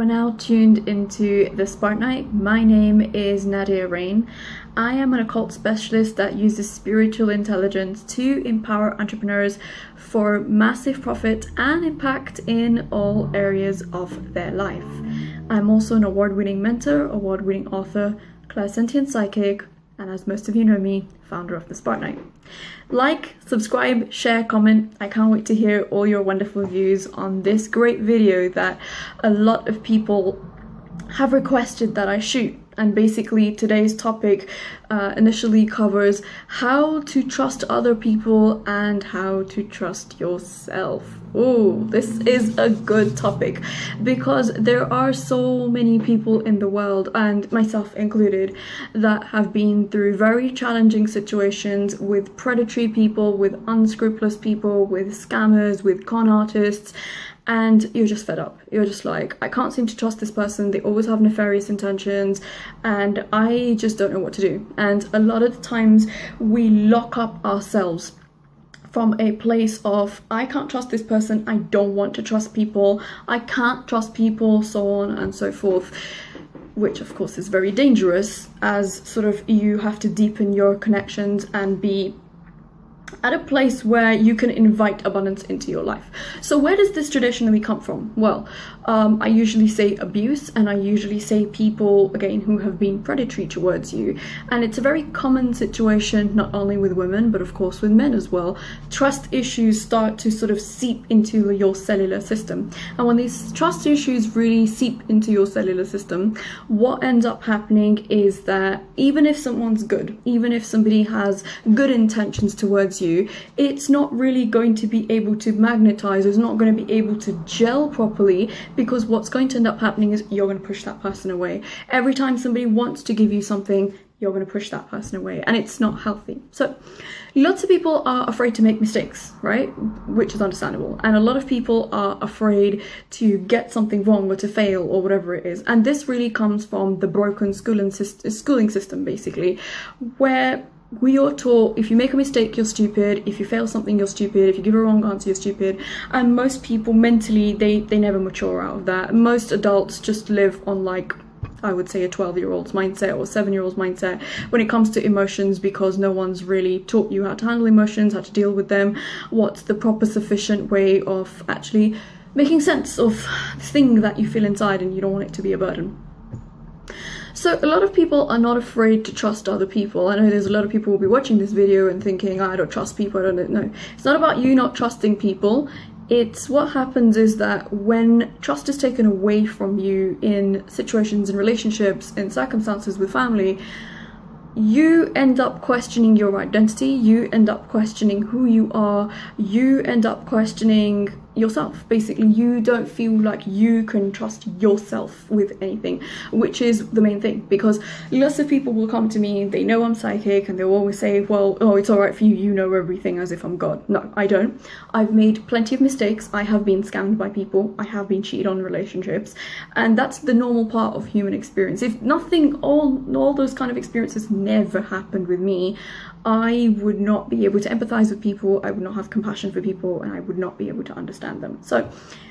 are now tuned into the Spartanite. My name is Nadia Arain. I am an occult specialist that uses spiritual intelligence to empower entrepreneurs for massive profit and impact in all areas of their life. I'm also an award-winning mentor, award-winning author, clairsentient psychic, and as most of you know me, founder of the Spartanite. Like, subscribe, share, comment. I can't wait to hear all your wonderful views on this great video that a lot of people have requested that I shoot. And basically today's topic initially covers how to trust other people and how to trust yourself. Oh, this is a good topic because there are so many people in the world, and myself included, that have been through very challenging situations with predatory people, with unscrupulous people, with scammers, with con artists, and you're just fed up. You're just like, I can't seem to trust this person. They always have nefarious intentions and I just don't know what to do. And a lot of the times we lock up ourselves from a place of, I can't trust this person, I don't want to trust people, I can't trust people, so on and so forth, which of course is very dangerous, as sort of you have to deepen your connections and be at a place where you can invite abundance into your life. So where does this traditionally come from? Well, I usually say abuse, and I usually say people, again, who have been predatory towards you. And it's a very common situation, not only with women, but of course with men as well. Trust issues start to sort of seep into your cellular system. And when these trust issues really seep into your cellular system, what ends up happening is that even if someone's good, even if somebody has good intentions towards you, it's not really going to be able to magnetize, it's not going to be able to gel properly, because what's going to end up happening is you're going to push that person away. Every time somebody wants to give you something, you're going to push that person away, and it's not healthy. So lots of people are afraid to make mistakes, right? Which is understandable. And a lot of people are afraid to get something wrong or to fail or whatever it is. And this really comes from the broken schooling system, basically, where we are taught if you make a mistake, you're stupid. If you fail something, you're stupid. If you give a wrong answer, you're stupid. And most people mentally, they never mature out of that. Most adults just live on, like, I would say a 12-year-old's mindset or 7-year-old's mindset when it comes to emotions, because no one's really taught you how to handle emotions, how to deal with them, what's the proper sufficient way of actually making sense of the thing that you feel inside, and you don't want it to be a burden. So a lot of people are not afraid to trust other people. I know there's a lot of people who will be watching this video and thinking, I don't trust people, I don't know. It's not about you not trusting people. It's what happens is that when trust is taken away from you in situations, in relationships, in circumstances with family, you end up questioning your identity, you end up questioning who you are, you end up questioning yourself. Basically, you don't feel like you can trust yourself with anything, which is the main thing, because lots of people will come to me, they know I'm psychic, and they'll always say, well, oh, it's all right for you, you know everything, as if I'm God. No, I don't. I've made plenty of mistakes. I have been scammed by people. I have been cheated on in relationships, and that's the normal part of human experience. If nothing, all those kind of experiences never happened with me, I would not be able to empathize with people, I would not have compassion for people, and I would not be able to understand them. So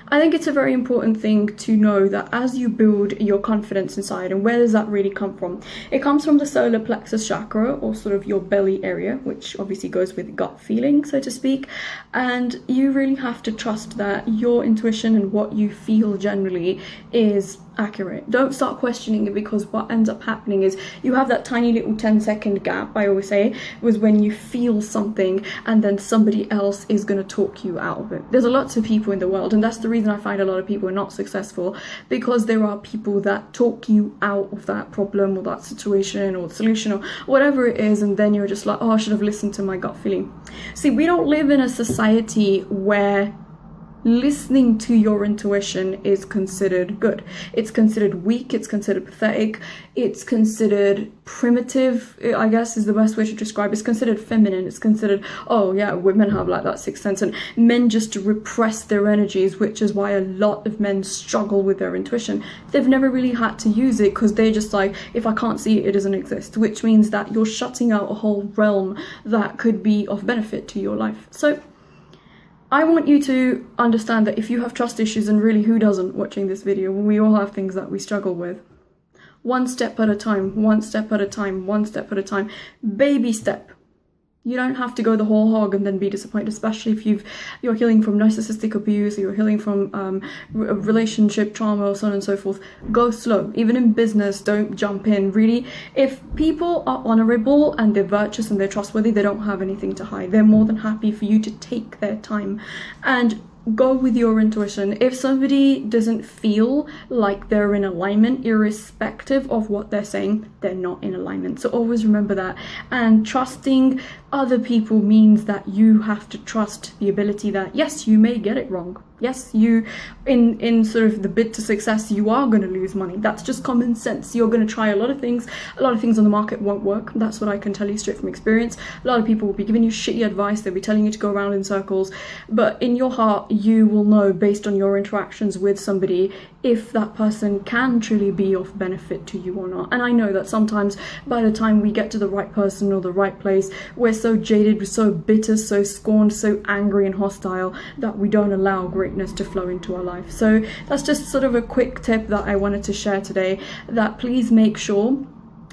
I think it's a very important thing to know that as you build your confidence inside, and where does that really come from? It comes from the solar plexus chakra, or sort of your belly area, which obviously goes with gut feeling, so to speak. And you really have to trust that your intuition and what you feel generally is accurate. Don't start questioning it, because what ends up happening is you have that tiny little 10-second gap, I always say, was when you feel something and then somebody else is going to talk you out of it. There's lots of people in the world, and that's the reason I find a lot of people are not successful, because there are people that talk you out of that problem or that situation or solution or whatever it is, and then you're just like, oh, I should have listened to my gut feeling. See, we don't live in a society where listening to your intuition is considered good. It's considered weak, it's considered pathetic, it's considered primitive, I guess is the best way to describe it. It's considered feminine, it's considered, oh yeah, women have like that sixth sense, and men just repress their energies, which is why a lot of men struggle with their intuition. They've never really had to use it, because they're just like, if I can't see it, it doesn't exist, which means that you're shutting out a whole realm that could be of benefit to your life. So I want you to understand that if you have trust issues, and really who doesn't watching this video, we all have things that we struggle with. One step at a time, one step at a time, one step at a time, baby step. You don't have to go the whole hog and then be disappointed, especially if you're healing from narcissistic abuse, or you're healing from relationship trauma, or so on and so forth. Go slow. Even in business, don't jump in. Really, if people are honorable and they're virtuous and they're trustworthy, they don't have anything to hide. They're more than happy for you to take their time and go with your intuition. If somebody doesn't feel like they're in alignment, irrespective of what they're saying, they're not in alignment. So always remember that. And trusting other people means that you have to trust the ability that, yes, you may get it wrong. Yes, you, in sort of the bid to success, you are going to lose money. That's just common sense. You're going to try a lot of things. A lot of things on the market won't work. That's what I can tell you straight from experience. A lot of people will be giving you shitty advice. They'll be telling you to go around in circles. But in your heart, you will know, based on your interactions with somebody, if that person can truly be of benefit to you or not. And I know that sometimes by the time we get to the right person or the right place, we're so jaded, we're so bitter, so scorned, so angry and hostile that we don't allow greatness to flow into our life. So that's just sort of a quick tip that I wanted to share today, that please make sure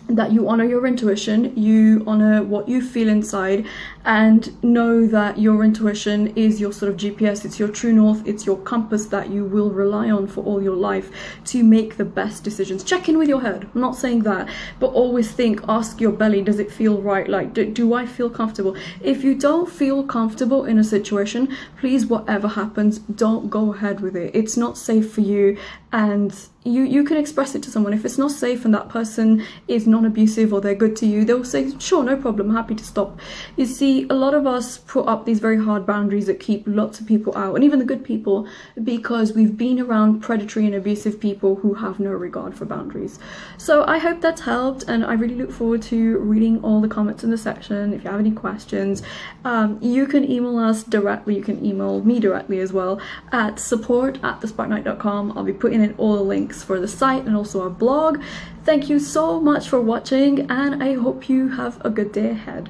that you honor your intuition, you honor what you feel inside, and know that your intuition is your sort of GPS, it's your true north, it's your compass that you will rely on for all your life to make the best decisions. Check in with your head, I'm not saying that, but always think, ask your belly, does it feel right? Like, do I feel comfortable? If you don't feel comfortable in a situation, please, whatever happens, don't go ahead with it. It's not safe for you, and you can express it to someone. If it's not safe and that person is non-abusive or they're good to you, they'll say, sure, no problem, happy to stop. You see, a lot of us put up these very hard boundaries that keep lots of people out, and even the good people, because we've been around predatory and abusive people who have no regard for boundaries. So I hope that's helped, and I really look forward to reading all the comments in the section. If you have any questions, you can email us directly, you can email me directly as well at support@thespartanite.com. I'll be putting in all the links for the site and also our blog. Thank you so much for watching, and I hope you have a good day ahead.